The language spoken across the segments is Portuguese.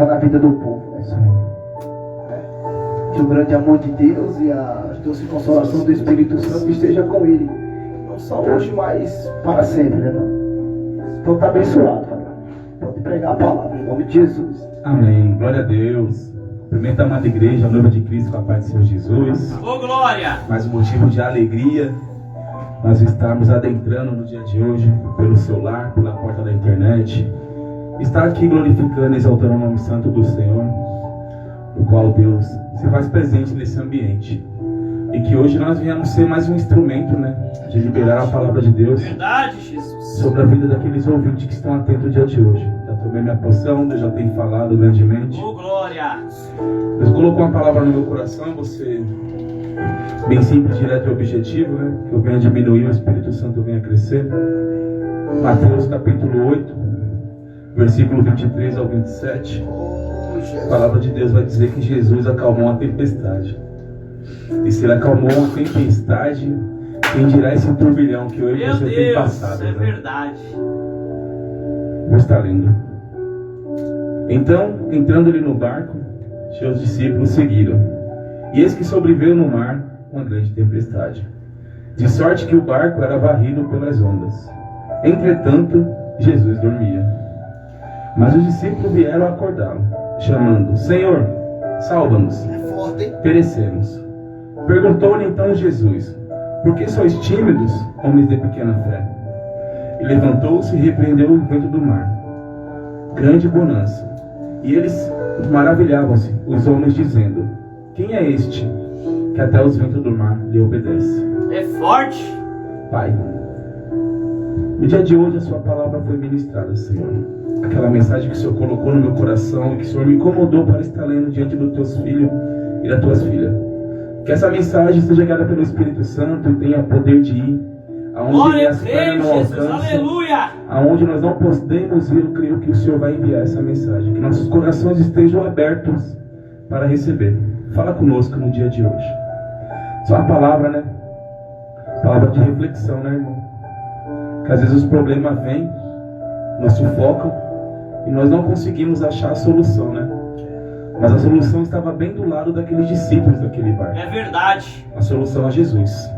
estava na vida do povo. É isso aí. Que o grande amor de Deus e a doce consolação do Espírito Santo esteja com ele. Não só hoje, mas para sempre, né, irmão? Então tá abençoado, irmão. Pode pregar a palavra em nome de Jesus. Amém. Glória a Deus. Cumprimento a amada igreja, a noiva de Cristo, com a paz do Senhor Jesus. Ô, glória! Mais um motivo de alegria nós estarmos adentrando no dia de hoje pelo celular, pela porta da internet. Estar aqui glorificando e exaltando o nome santo do Senhor, o qual Deus se faz presente nesse ambiente. E que hoje nós viemos ser mais um instrumento, né, de liberar a palavra de Deus. Verdade, Jesus. Sobre a vida daqueles ouvintes que estão atentos o dia de hoje. Já tomei minha porção, Deus já tem falado grandemente. Ô, glória! Deus colocou uma palavra no meu coração, você bem simples, direto e objetivo, né? Que eu venha diminuir, o Espírito Santo venha crescer. Mateus capítulo 8, versículo 23 ao 27. A palavra de Deus vai dizer que Jesus acalmou a tempestade. E se ele acalmou a tempestade, quem dirá esse turbilhão que eu e você tem passado? É, né? verdade. Vou estar lendo. Então, entrando ele no barco, seus discípulos seguiram. E eis que sobreveio no mar uma grande tempestade, de sorte que o barco era varrido pelas ondas. Entretanto, Jesus dormia. Mas os discípulos vieram acordá-lo, chamando: Senhor, salva-nos, perecemos. Perguntou-lhe então Jesus: Por que sois tímidos, homens de pequena fé? E levantou-se e repreendeu o vento do mar. Grande bonança. E eles maravilhavam-se, os homens, dizendo: Quem é este que até os ventos do mar lhe obedece? É forte. Pai, no dia de hoje a sua palavra foi ministrada, Senhor. Aquela mensagem que o Senhor colocou no meu coração e que o Senhor me incomodou para estar lendo diante dos teus filhos e das tuas filhas. Que essa mensagem seja guiada pelo Espírito Santo e tenha poder de ir aonde as pernas não alcançam, aleluia! Aonde nós não podemos ir. Eu creio que o Senhor vai enviar essa mensagem. Que nossos corações estejam abertos para receber. Fala conosco no dia de hoje. Só uma palavra, né? Palavra de reflexão, né, irmão? Que às vezes os problemas vêm, nos sufocam e nós não conseguimos achar a solução, né? Mas a solução estava bem do lado daqueles discípulos daquele barco. É verdade. A solução é Jesus.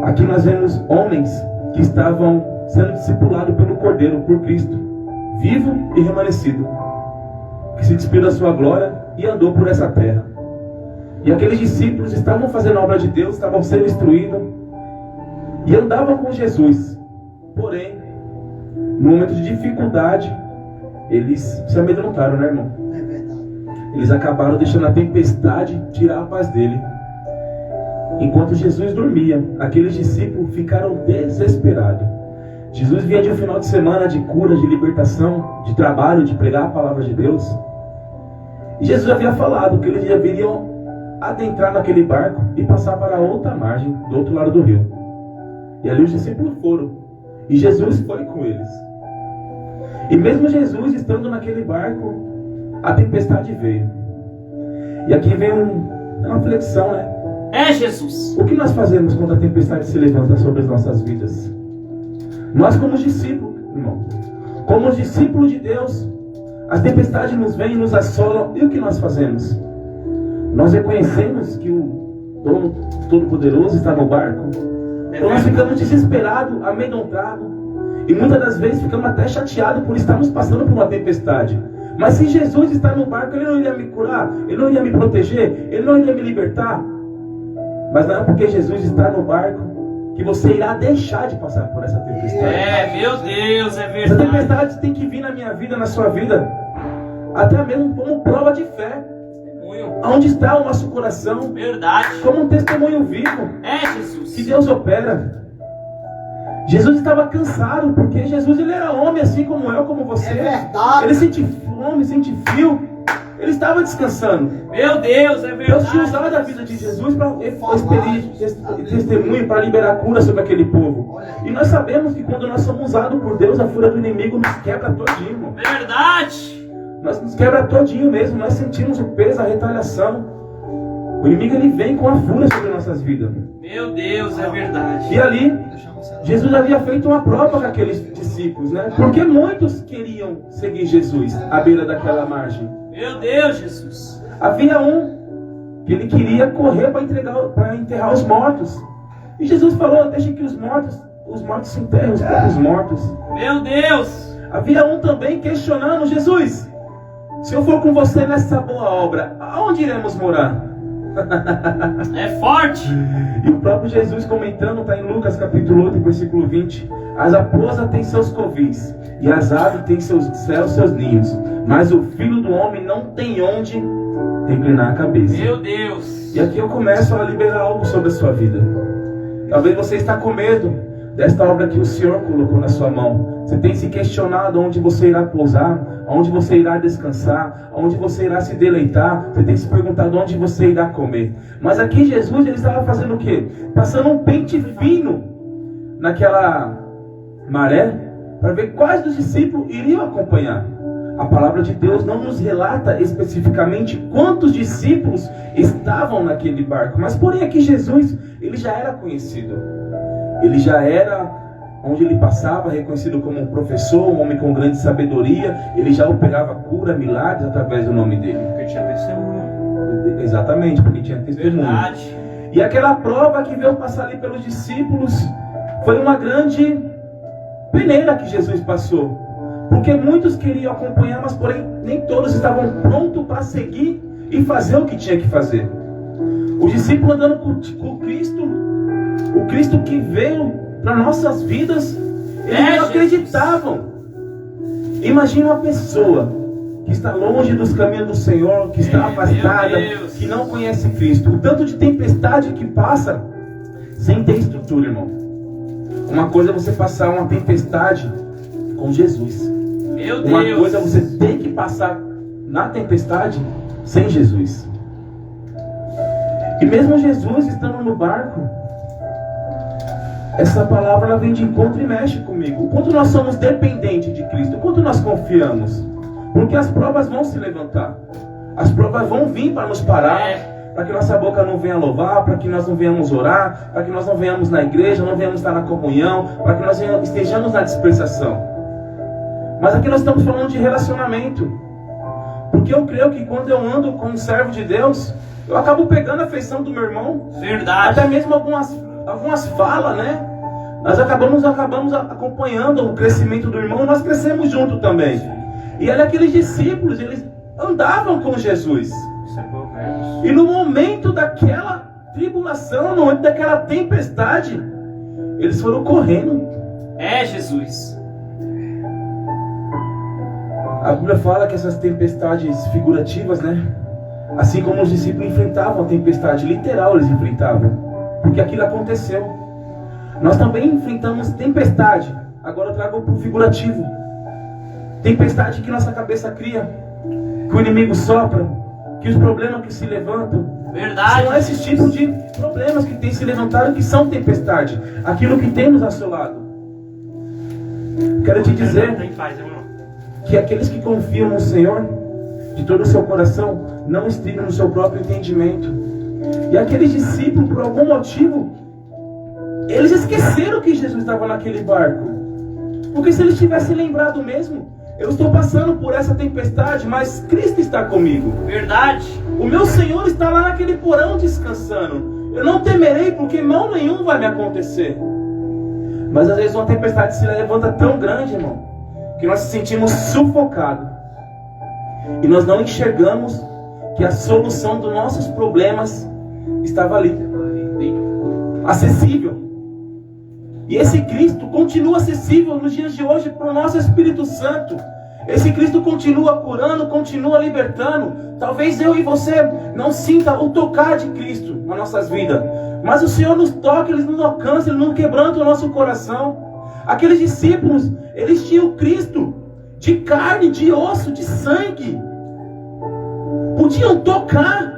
Aqui nós vemos homens que estavam sendo discipulados pelo Cordeiro, por Cristo, vivo e remanescido, que se despiu da sua glória e andou por essa terra. E aqueles discípulos estavam fazendo a obra de Deus, estavam sendo instruídos e andavam com Jesus. Porém, no momento de dificuldade, eles se amedrontaram, né, irmão? É verdade. Eles acabaram deixando a tempestade tirar a paz dele. Enquanto Jesus dormia, aqueles discípulos ficaram desesperados. Jesus vinha de um final de semana de cura, de libertação, de trabalho, de pregar a palavra de Deus. E Jesus havia falado que eles deveriam adentrar naquele barco e passar para a outra margem, do outro lado do rio. E ali os discípulos foram. E Jesus foi com eles. E mesmo Jesus estando naquele barco, a tempestade veio. E aqui vem uma reflexão, né? É, Jesus. O que nós fazemos quando a tempestade se levanta sobre as nossas vidas? Nós, como discípulos, irmão, como os discípulos de Deus, as tempestades nos vêm e nos assolam. E o que nós fazemos? Nós reconhecemos que o dono todo-poderoso está no barco. Então nós ficamos desesperados, amedrontados. E muitas das vezes ficamos até chateados por estarmos passando por uma tempestade. Mas se Jesus está no barco, Ele não iria me curar, Ele não iria me proteger, Ele não iria me libertar. Mas não é porque Jesus está no barco que você irá deixar de passar por essa tempestade. É, meu Deus, é Essa verdade. tempestade tem que vir na minha vida, na sua vida, até mesmo como prova de fé. Onde está o nosso coração? Verdade. Como um testemunho vivo É, Jesus. que Deus opera. Jesus estava cansado, porque Jesus ele era homem assim como eu, como você. É verdade. Ele sente fome, sente frio. Ele estava descansando. Meu Deus, é Deus tinha verdade. usado a vida de Jesus para expelir testemunho, para liberar cura sobre aquele povo. E nós sabemos que quando nós somos usados por Deus, a fúria do inimigo nos quebra todinho, irmão. Verdade. Nós nos quebra todinho mesmo. Nós sentimos o peso, a retaliação. O inimigo ele vem com a fúria sobre nossas vidas. Meu Deus, é verdade. E ali, Jesus havia feito uma prova com aqueles discípulos, né? Porque muitos queriam seguir Jesus à beira daquela margem. Meu Deus, Jesus. Havia um que ele queria correr para enterrar os mortos. E Jesus falou: deixa que os mortos se enterrem, os próprios mortos. Meu Deus. Havia um também questionando: Jesus, se eu for com você nessa boa obra, aonde iremos morar? É forte. E o próprio Jesus comentando, está em Lucas capítulo 8, versículo 20: as raposas têm seus covis, e as aves têm seus ninhos, mas o Filho do Homem não tem onde reclinar a cabeça. Meu Deus. E aqui eu começo a liberar algo sobre a sua vida. Talvez você está com medo desta obra que o Senhor colocou na sua mão. Você tem se questionado onde você irá pousar, onde você irá descansar, onde você irá se deleitar. Você tem se perguntado onde você irá comer. Mas aqui Jesus, ele estava fazendo o quê? Passando um pente fino naquela maré para ver quais dos discípulos iriam acompanhar. A palavra de Deus não nos relata especificamente quantos discípulos estavam naquele barco. Mas porém aqui Jesus, ele já era conhecido. Ele já era, onde ele passava, reconhecido como um professor, um homem com grande sabedoria. Ele já operava cura, milagres através do nome dele. Porque tinha testemunho. Exatamente, porque tinha testemunho. Verdade. E aquela prova que veio passar ali pelos discípulos foi uma grande peneira que Jesus passou. Porque muitos queriam acompanhar, mas porém nem todos estavam prontos para seguir e fazer o que tinha que fazer. Os discípulos andando com Cristo, o Cristo que veio para nossas vidas, eles não acreditavam. Imagina uma pessoa que está longe dos caminhos do Senhor, que está afastada, que não conhece Cristo. O tanto de tempestade que passa sem ter estrutura, irmão. Uma coisa é você passar uma tempestade com Jesus. Meu Uma Deus. coisa é você ter que passar na tempestade sem Jesus. E mesmo Jesus estando no barco, essa palavra ela vem de encontro e mexe comigo. O quanto nós somos dependentes de Cristo, o quanto nós confiamos. Porque as provas vão se levantar. As provas vão vir para nos parar. Para que nossa boca não venha louvar, para que nós não venhamos orar, para que nós não venhamos na igreja, não venhamos estar na comunhão, para que nós estejamos na dispersação. Mas aqui nós estamos falando de relacionamento. Porque eu creio que quando eu ando com um servo de Deus, eu acabo pegando a afeição do meu irmão. Verdade. Até mesmo algumas falas, né? Nós acabamos acompanhando o crescimento do irmão, nós crescemos junto também. E olha, aqueles discípulos, eles andavam com Jesus. E no momento daquela tribulação, no momento daquela tempestade, eles foram correndo. É, Jesus. A Bíblia fala que essas tempestades figurativas, né? Assim como os discípulos enfrentavam a tempestade literal, eles enfrentavam. Porque aquilo aconteceu. Nós também enfrentamos tempestade. Agora eu trago para o figurativo. Tempestade que nossa cabeça cria, que o inimigo sopra, que os problemas que se levantam. Verdade. São esses tipos de problemas que têm se levantado que são tempestade. Aquilo que temos ao seu lado. Quero te dizer que aqueles que confiam no Senhor de todo o seu coração não estribam no seu próprio entendimento. E aqueles discípulos, por algum motivo, eles esqueceram que Jesus estava naquele barco. Porque se eles tivessem lembrado mesmo, eu estou passando por essa tempestade, mas Cristo está comigo. Verdade. O meu Senhor está lá naquele porão descansando. Eu não temerei, porque mal nenhum vai me acontecer. Mas às vezes uma tempestade se levanta tão grande, irmão, que nós se sentimos sufocados. E nós não enxergamos que a solução dos nossos problemas estava ali, acessível. E esse Cristo continua acessível nos dias de hoje para o nosso Espírito Santo. Esse Cristo continua curando, continua libertando. Talvez eu e você não sinta o tocar de Cristo nas nossas vidas, mas o Senhor nos toca, Ele nos alcança, Ele não quebranta o nosso coração. Aqueles discípulos, eles tinham Cristo de carne, de osso, de sangue. Podiam tocar,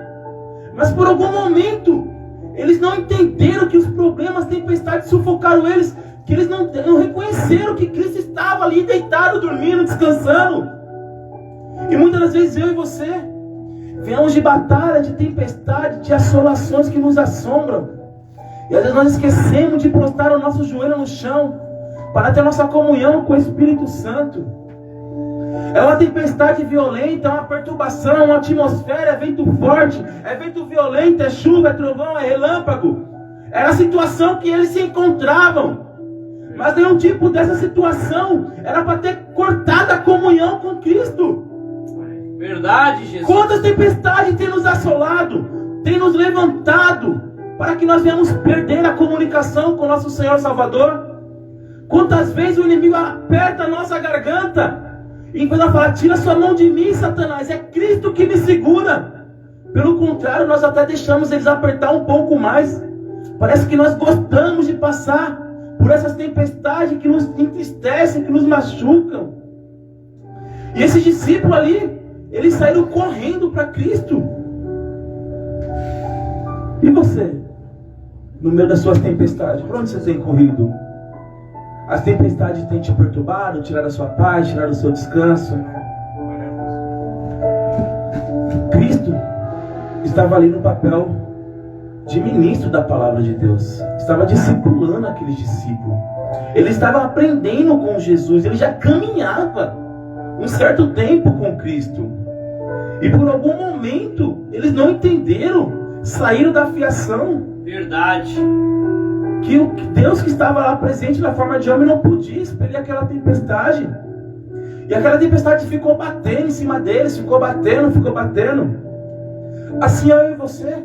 mas por algum momento eles não entenderam que os problemas, tempestades sufocaram eles, que eles não reconheceram que Cristo estava ali deitado, dormindo, descansando. E muitas das vezes eu e você Viemos de batalha, de tempestade, de assolações que nos assombram. E às vezes nós esquecemos de prostrar o nosso joelho no chão para ter nossa comunhão com o Espírito Santo. É uma tempestade violenta, é uma perturbação, é uma atmosfera, é vento forte, é vento violento, é chuva, é trovão, é relâmpago. Era a situação que eles se encontravam. Mas nenhum tipo dessa situação era para ter cortado a comunhão com Cristo. Verdade, Jesus. Quantas tempestades tem nos assolado, tem nos levantado, para que nós venhamos perder a comunicação com nosso Senhor Salvador? Quantas vezes o inimigo aperta a nossa garganta, e quando ela fala, tira sua mão de mim, Satanás, é Cristo que me segura. Pelo contrário, nós até deixamos eles apertar um pouco mais. Parece que nós gostamos de passar por essas tempestades que nos entristecem, que nos machucam. E esses discípulos ali, eles saíram correndo para Cristo. E você? No meio das suas tempestades, para onde você tem corrido? As tempestades têm te perturbado, tirado a sua paz, tirado o seu descanso. Cristo estava ali no papel de ministro da palavra de Deus. Estava discipulando aqueles discípulos. Ele estava aprendendo com Jesus. Ele já caminhava um certo tempo com Cristo. E por algum momento eles não entenderam, saíram da fiação. Verdade. Que o Deus que estava lá presente na forma de homem não podia expelir aquela tempestade. E aquela tempestade ficou batendo em cima deles, ficou batendo. Assim eu e você.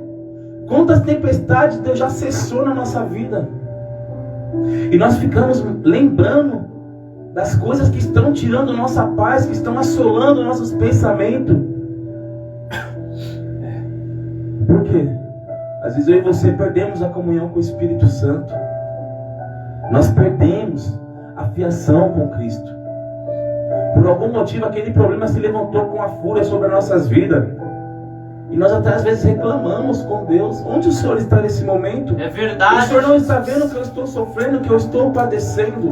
Quantas tempestades Deus já cessou na nossa vida. E nós ficamos lembrando das coisas que estão tirando nossa paz, que estão assolando nossos pensamentos. Por quê? Às vezes eu e você perdemos a comunhão com o Espírito Santo. Nós perdemos a fiação com Cristo. Por algum motivo aquele problema se levantou com a fúria sobre as nossas vidas. E nós até às vezes reclamamos com Deus. Onde o Senhor está nesse momento? É verdade. O Senhor não está vendo que eu estou sofrendo, que eu estou padecendo.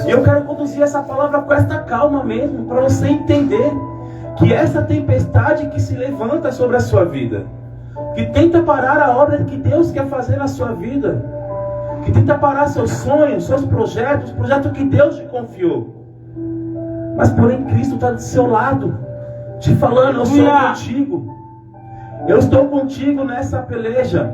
E eu quero conduzir essa palavra com esta calma mesmo, para você entender que essa tempestade que se levanta sobre a sua vida, que tenta parar a obra que Deus quer fazer na sua vida, que tenta parar seus sonhos, seus projetos, os projetos que Deus te confiou. Mas porém Cristo está do seu lado, te falando, eu sou contigo. Eu estou contigo nessa peleja.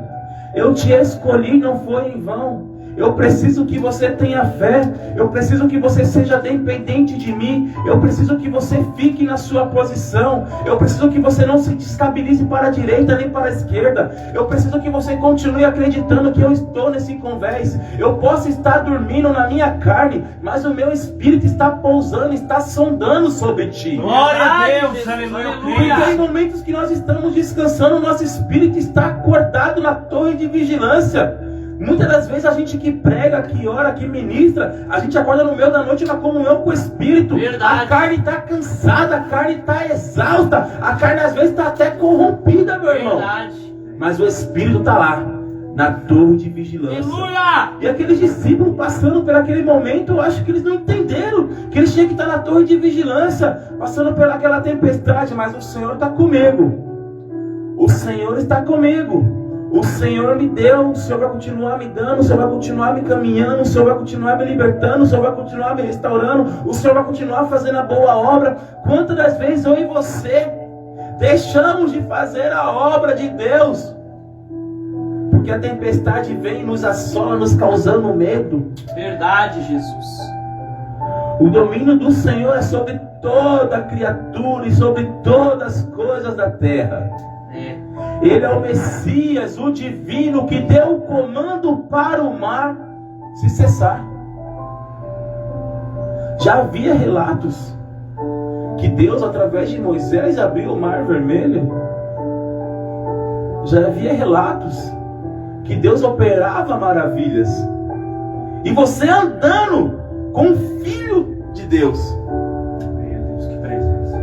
Eu te escolhi, não foi em vão. Eu preciso que você tenha fé. Eu preciso que você seja dependente de mim. Eu preciso que você fique na sua posição. Eu preciso que você não se destabilize para a direita nem para a esquerda. Eu preciso que você continue acreditando que eu estou nesse convés. Eu posso estar dormindo na minha carne, mas o meu espírito está pousando, está sondando sobre ti. Glória a Deus, aleluia. Porque em momentos que nós estamos descansando, o nosso espírito está acordado na torre de vigilância. Muitas das vezes a gente que prega, que ora, que ministra, a gente acorda no meio da noite na comunhão com o Espírito. Verdade. A carne está cansada, a carne está exausta, a carne às vezes está até corrompida, meu irmão. Verdade. Mas o Espírito está lá, na torre de vigilância. Aleluia. E aqueles discípulos passando por aquele momento, eu acho que eles não entenderam que eles tinham que estar na torre de vigilância, passando pelaquela tempestade, mas o Senhor está comigo. O Senhor está comigo. O Senhor me deu, o Senhor vai continuar me dando, o Senhor vai continuar me caminhando, o Senhor vai continuar me libertando, o Senhor vai continuar me restaurando, o Senhor vai continuar fazendo a boa obra. Quantas das vezes eu e você deixamos de fazer a obra de Deus? Porque a tempestade vem e nos assola, nos causando medo. Verdade, Jesus. O domínio do Senhor é sobre toda criatura e sobre todas as coisas da terra. Ele é o Messias, o divino, que deu o comando para o mar se cessar. Já havia relatos que Deus, através de Moisés, abriu o mar vermelho. Já havia relatos que Deus operava maravilhas. E você andando com o Filho de Deus. Meu Deus, que presença.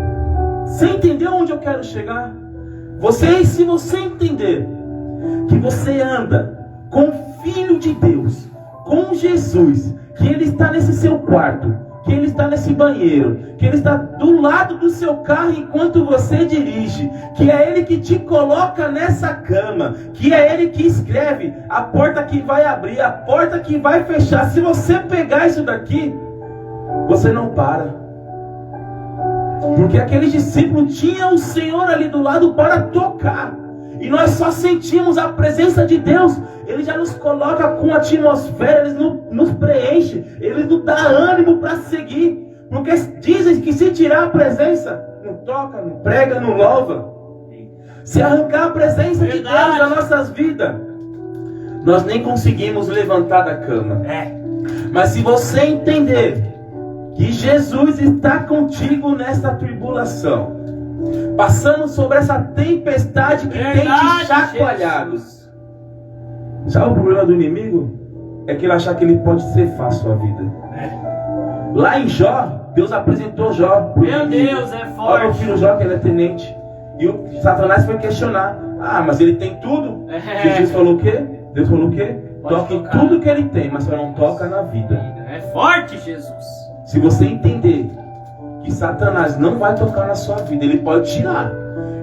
Você entendeu onde eu quero chegar? Se você entender que você anda com o Filho de Deus, com Jesus, que Ele está nesse seu quarto, que Ele está nesse banheiro, que Ele está do lado do seu carro enquanto você dirige, que é Ele que te coloca nessa cama, que é Ele que escreve a porta que vai abrir, a porta que vai fechar. Se você pegar isso daqui, você não para. Porque aquele discípulo tinha o Senhor ali do lado para tocar. E nós só sentimos a presença de Deus. Ele já nos coloca com a atmosfera, Ele nos preenche, Ele nos dá ânimo para seguir. Porque dizem que se tirar a presença, não toca, não prega, não louva. Se arrancar a presença de Deus das nossas vidas, nós nem conseguimos levantar da cama. Mas se você entender que Jesus está contigo nessa tribulação, passando sobre essa tempestade que tem te chacoalhado. Sabe o problema do inimigo? É que ele achar que ele pode ceifar a sua vida. Lá em Jó, Deus apresentou Jó. Meu Deus, é forte. Olha o filho Jó, que ele é tenente. E o Satanás foi questionar. Ah, mas ele tem tudo. Jesus falou o quê? Deus falou o quê? Toca em tudo que ele tem, mas só não toca na vida. É forte, Jesus. Se você entender que Satanás não vai tocar na sua vida, ele pode tirar,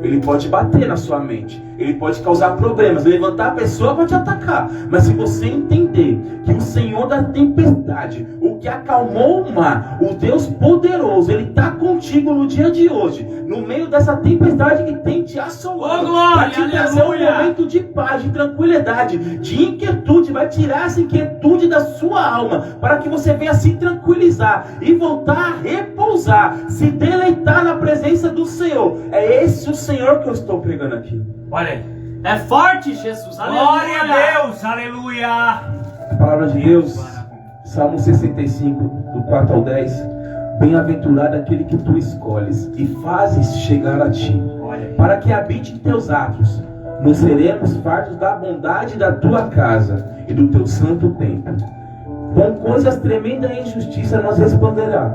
ele pode bater na sua mente, ele pode causar problemas, levantar a pessoa para te atacar. Mas se você entender que o Senhor da tempestade, o que acalmou o mar, o Deus poderoso, Ele está contigo no dia de hoje, no meio dessa tempestade que tem te assolado, para te trazer um momento de paz, de tranquilidade, de inquietude, vai tirar essa inquietude da sua alma, para que você venha se tranquilizar e voltar a repousar, se deleitar na presença do Senhor. É esse o Senhor que eu estou pregando aqui. Olha aí. É forte, Jesus. Aleluia. Glória a Deus. Aleluia. A palavra de Deus, Salmo 65, do 4 ao 10. Bem-aventurado aquele que tu escolhes e fazes chegar a ti, para que habite em teus atos. Nós seremos fartos da bondade da tua casa e do teu santo templo. Com coisas tremendas e injustiça nos responderá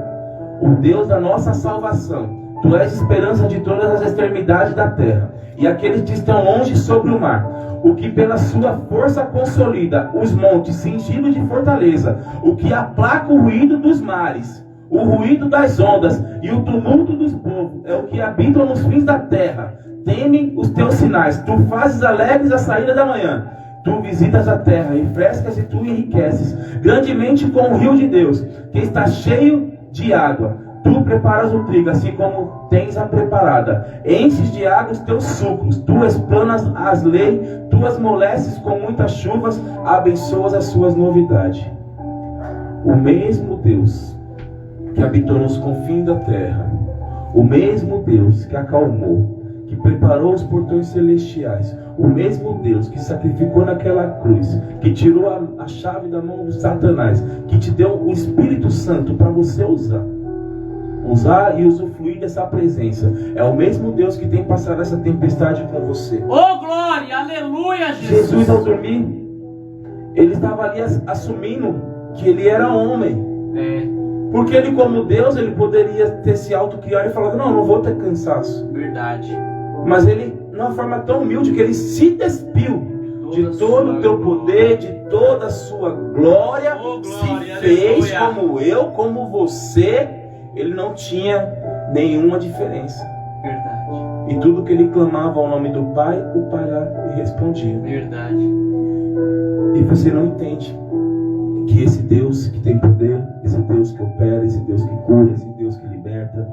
o Deus da nossa salvação. Tu és esperança de todas as extremidades da terra, e aqueles que estão longe sobre o mar, o que pela sua força consolida os montes cingidos de fortaleza, o que aplaca o ruído dos mares, o ruído das ondas e o tumulto dos povos, é o que habitam nos fins da terra. Temem os teus sinais, tu fazes alegres a saída da manhã. Tu visitas a terra, refrescas e tu enriqueces grandemente com o rio de Deus, que está cheio de água. Tu preparas o trigo, assim como tens a preparada. Enches de água os teus sucos. Tu explanas as leis, tu as amoleces com muitas chuvas, abençoas as suas novidades. O mesmo Deus que habitou nos confins da terra, o mesmo Deus que acalmou, que preparou os portões celestiais, o mesmo Deus que sacrificou naquela cruz, que tirou a chave da mão do Satanás, que te deu o Espírito Santo para você usar e usufruir dessa presença. É o mesmo Deus que tem passado essa tempestade com você. Oh, glória, aleluia, Jesus. Jesus, ao dormir, ele estava ali assumindo que ele era homem. Porque ele, como Deus, ele poderia ter se autocriado e falado: não vou ter cansaço. Verdade. Mas ele, de uma forma tão humilde, que ele se despiu de todo o teu poder, de toda a sua glória, se fez como eu, como você. Ele não tinha nenhuma diferença. Verdade. E tudo que ele clamava ao nome do Pai, o Pai lá respondia. Verdade. E você não entende que esse Deus que tem poder, esse Deus que opera, esse Deus que cura, esse Deus que liberta,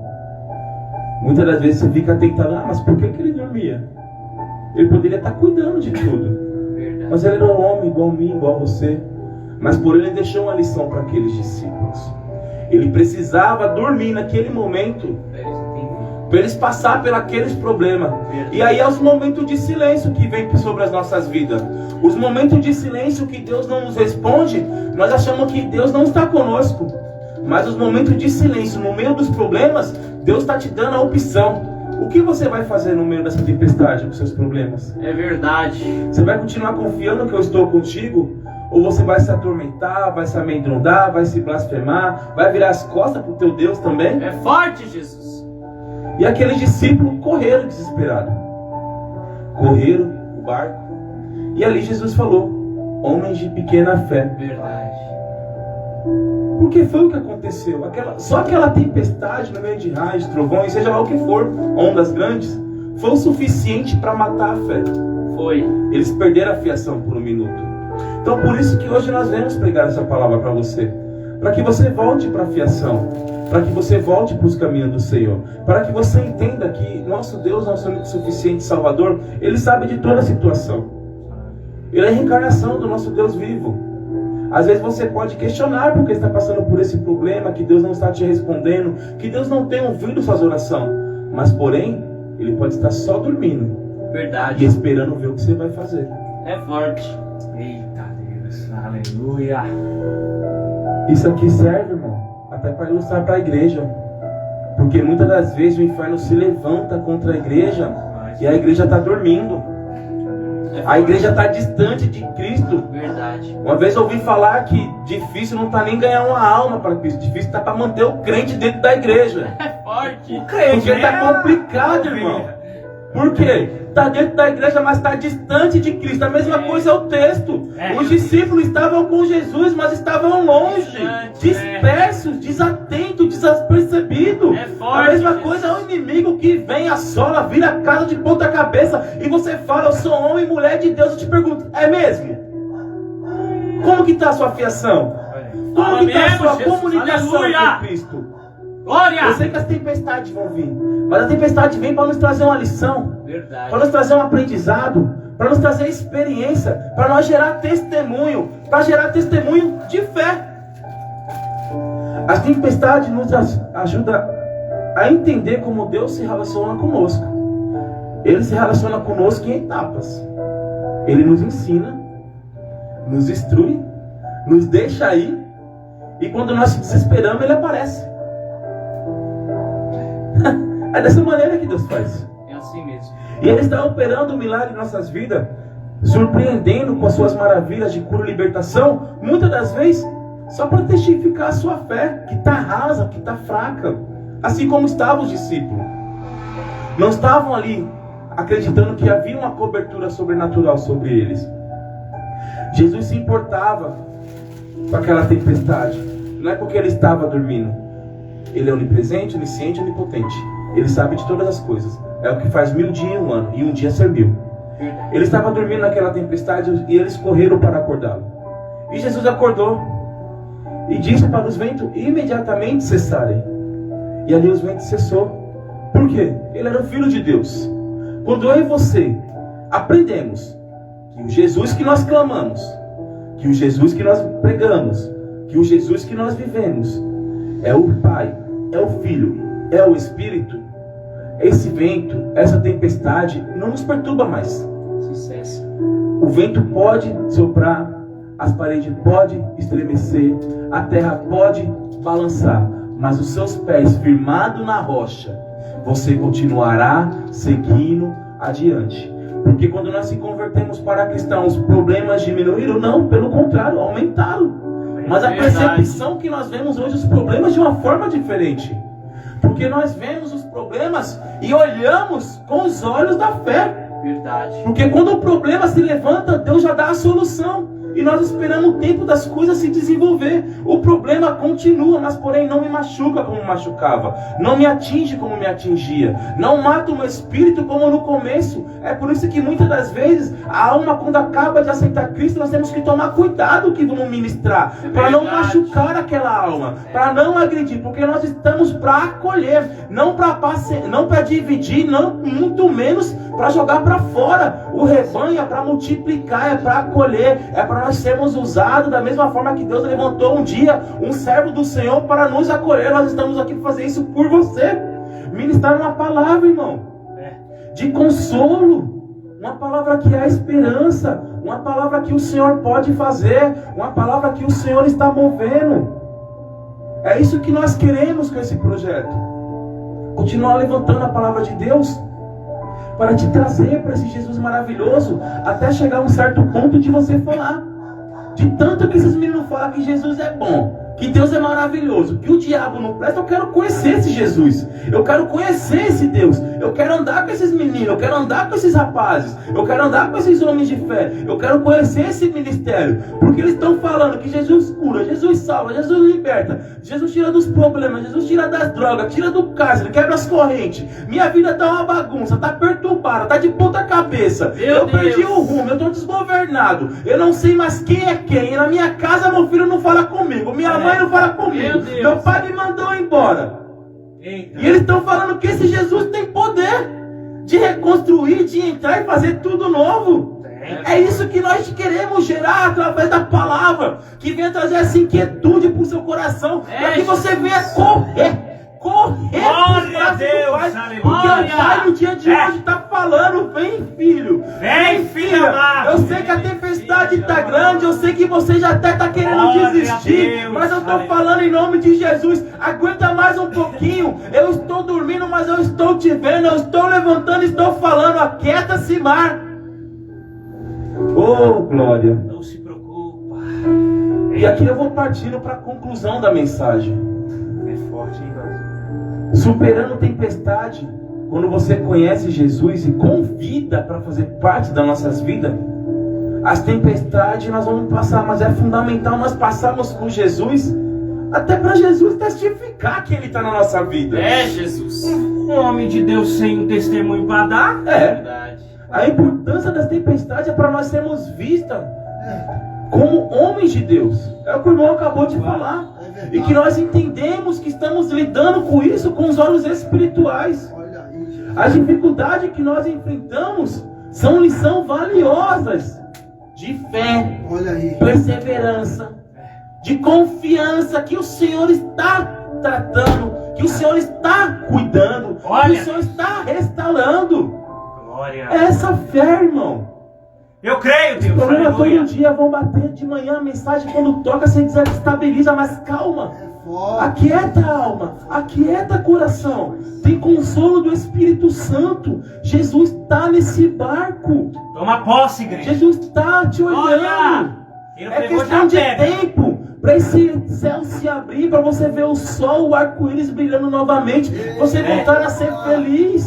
muitas das vezes você fica tentando: mas por que ele dormia? Ele poderia estar cuidando de tudo. Verdade. Mas ele era um homem igual a mim, igual a você. Mas por ele deixou uma lição para aqueles discípulos. Ele precisava dormir naquele momento para eles passar por aqueles problemas. E aí é os momentos de silêncio que vem sobre as nossas vidas. Os momentos de silêncio que Deus não nos responde, nós achamos que Deus não está conosco. Mas os momentos de silêncio, no meio dos problemas, Deus está te dando a opção. O que você vai fazer no meio dessa tempestade com seus problemas? É verdade. Você vai continuar confiando que eu estou contigo? Ou você vai se atormentar, vai se amedrontar, vai se blasfemar, vai virar as costas para o teu Deus também? É forte, Jesus. E aqueles discípulos correram desesperados. Correram o barco. E ali Jesus falou: homens de pequena fé. Verdade. Porque foi o que aconteceu. Só aquela tempestade no meio de raios, trovões, seja lá o que for, ondas grandes, foi o suficiente para matar a fé. Foi. Eles perderam a fiação por um minuto. Então por isso que hoje nós vamos pregar essa palavra para você. Para que você volte para a fiação. Para que você volte para os caminhos do Senhor. Para que você entenda que nosso Deus, nosso único suficiente Salvador, Ele sabe de toda a situação. Ele é a reencarnação do nosso Deus vivo. Às vezes você pode questionar porque está passando por esse problema, que Deus não está te respondendo, que Deus não tem ouvido suas orações. Mas porém, Ele pode estar só dormindo. Verdade. E esperando ver o que você vai fazer. É forte. Eita Deus, aleluia. Isso aqui serve, irmão, até para ilustrar para a igreja. Porque muitas das vezes o inferno se levanta contra a igreja e a igreja está dormindo. A igreja está distante de Cristo. Verdade. Uma vez eu ouvi falar que difícil não está nem ganhar uma alma para Cristo. Difícil está para manter o crente dentro da igreja. É forte. Porque está complicado, irmão. Por quê? Está dentro da igreja, mas está distante de Cristo. A mesma coisa é o texto. Os discípulos estavam com Jesus, mas estavam longe, dispersos, desatentos, despercebidos. É forte, a mesma Jesus. coisa é o inimigo que vem, assola, vira a casa de ponta cabeça. E você fala, eu sou homem e mulher de Deus. Eu te pergunto, é mesmo? Como que está a sua fiação? Como que está a sua Jesus, comunicação aleluia. com Cristo? Glória. Eu sei que as tempestades vão vir, mas a tempestade vem para nos trazer uma lição, Verdade. para nos trazer um aprendizado, para nos trazer experiência, para nós gerar testemunho, para gerar testemunho de fé. As tempestades nos ajudam a entender como Deus se relaciona conosco. Ele se relaciona conosco em etapas. Ele nos ensina, nos instrui, nos deixa ir, e quando nós se desesperamos, Ele aparece. É dessa maneira que Deus faz. É assim mesmo. E Ele está operando um milagre em nossas vidas, surpreendendo com as suas maravilhas de cura e libertação, muitas das vezes só para testificar a sua fé, que está rasa, que está fraca. Assim como estavam os discípulos. Não estavam ali acreditando que havia uma cobertura sobrenatural sobre eles. Jesus se importava com aquela tempestade. Não é porque Ele estava dormindo. Ele é onipresente, onisciente e onipotente. Ele sabe de todas as coisas. É o que faz 1000 dias em um ano, e um dia ser 1000. Ele estava dormindo naquela tempestade e eles correram para acordá-lo. E Jesus acordou e disse para os ventos imediatamente cessarem. E ali os ventos cessou. Por quê? Ele era o Filho de Deus. Quando eu e você aprendemos que o Jesus que nós clamamos, que o Jesus que nós pregamos, que o Jesus que nós vivemos é o Pai, é o Filho, é o Espírito, esse vento, essa tempestade não nos perturba mais. Sucesso. O vento pode soprar, as paredes podem estremecer, a terra pode balançar, mas os seus pés firmados na rocha, você continuará seguindo adiante. Porque quando nós se convertemos para cristãos, os problemas diminuíram? Não, pelo contrário, aumentaram. Mas a percepção que nós vemos hoje, os problemas de uma forma diferente. Porque nós vemos os problemas e olhamos com os olhos da fé. Verdade. Porque quando o problema se levanta, Deus já dá a solução. E nós esperamos o tempo das coisas se desenvolver. O problema continua, mas porém não me machuca como machucava. Não me atinge como me atingia. Não mata o meu espírito como no começo. É por isso que muitas das vezes a alma, quando acaba de aceitar Cristo, nós temos que tomar cuidado que vamos ministrar. Para não machucar aquela alma. Para não agredir. Porque nós estamos para acolher. Não para dividir. Não, muito menos para jogar para fora. O rebanho é para multiplicar. É para acolher. É para nós sermos usados da mesma forma que Deus levantou um dia um servo do Senhor para nos acolher. Nós estamos aqui para fazer isso por você. Ministrar uma palavra, irmão, de consolo, uma palavra que há esperança, uma palavra que o Senhor pode fazer, uma palavra que o Senhor está movendo. É isso que nós queremos com esse projeto. Continuar levantando a palavra de Deus para te trazer para esse Jesus maravilhoso, até chegar a um certo ponto de você falar. De tanto que esses meninos falam que Jesus é bom, que Deus é maravilhoso, que o diabo não presta, eu quero conhecer esse Jesus, eu quero conhecer esse Deus, eu quero andar com esses meninos, eu quero andar com esses rapazes, eu quero andar com esses homens de fé, eu quero conhecer esse ministério, porque eles estão falando que Jesus cura, Jesus salva, Jesus liberta, Jesus tira dos problemas, Jesus tira das drogas, tira do cárcere, quebra as correntes, minha vida tá uma bagunça, tá perturbada, tá de ponta cabeça, eu perdi o rumo, eu tô desgovernado, eu não sei mais quem é quem, e na minha casa meu filho não fala comigo, minha mãe não fala comigo, meu pai me mandou embora. Eita. E eles estão falando que esse Jesus tem poder de reconstruir, de entrar e fazer tudo novo. É isso que nós queremos gerar através da palavra, que venha trazer essa inquietude para o seu coração, para que você venha correr. Glória a Deus, Pai, porque o Pai no dia de hoje está falando, vem filho, Vem, filho amado. eu sei que a tempestade está grande, eu sei que você já até está querendo Glória a desistir, Deus, mas eu estou aleluia. falando em nome de Jesus, aguenta mais um pouquinho, eu estou dormindo, mas eu estou te vendo, eu estou levantando, estou falando, aquieta-se mar. Oh, glória. Não se preocupa. E aqui eu vou partindo para a conclusão da mensagem. É forte, hein, Deus? Superando tempestade, quando você conhece Jesus e convida para fazer parte das nossas vidas, as tempestades nós vamos passar, mas é fundamental nós passarmos por Jesus, até para Jesus testificar que Ele está na nossa vida. É, Jesus. Um homem de Deus sem um testemunho para dar? É, Verdade. a importância das tempestades é para nós sermos vistas como homens de Deus. É o que o irmão acabou de falar. E que nós entendemos que estamos lidando com isso com os olhos espirituais. Olha aí, Jesus. As dificuldades que nós enfrentamos são lições valiosas de fé, Olha aí. perseverança, de confiança que o Senhor está tratando, que o Senhor está cuidando, que Olha. o Senhor está restaurando. Glória. É essa fé, irmão. Eu creio, Os Deus. problemas Aleluia. todo dia vão bater de manhã, a mensagem quando toca você desestabiliza, mas calma. É forte. Aquieta a alma, aquieta o coração. Tem consolo do Espírito Santo. Jesus está nesse barco. Toma posse, igreja. Jesus está te olhando. Olha. Ele É pegou questão já de pedra. tempo para esse céu se abrir, para você ver o sol, o arco-íris brilhando novamente, você voltar a ser feliz.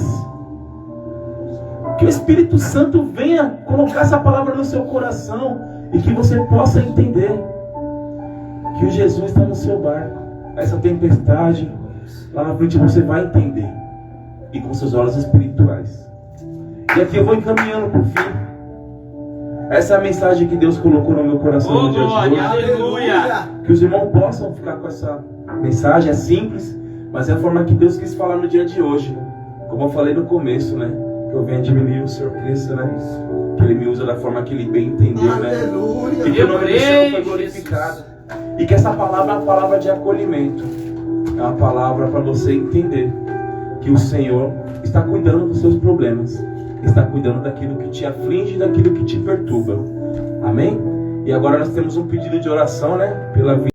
Que o Espírito Santo venha colocar essa palavra no seu coração e que você possa entender que o Jesus está no seu barco. Essa tempestade, lá na frente você vai entender, e com seus olhos espirituais. E aqui eu vou encaminhando para o fim. Essa é a mensagem que Deus colocou no meu coração Oh, no dia de glória, hoje. aleluia. Que os irmãos possam ficar com essa mensagem. É simples, mas é a forma que Deus quis falar no dia de hoje. Como eu falei no começo, né? Que eu venha diminuir, o Senhor cresça, né? Que Ele me usa da forma que Ele bem entendeu, né? Aleluia. E que o nome do Senhor foi creio, glorificado. E que essa palavra é uma palavra de acolhimento. É uma palavra para você entender que o Senhor está cuidando dos seus problemas. Está cuidando daquilo que te aflige, daquilo que te perturba. Amém? E agora nós temos um pedido de oração, né? Pela vida.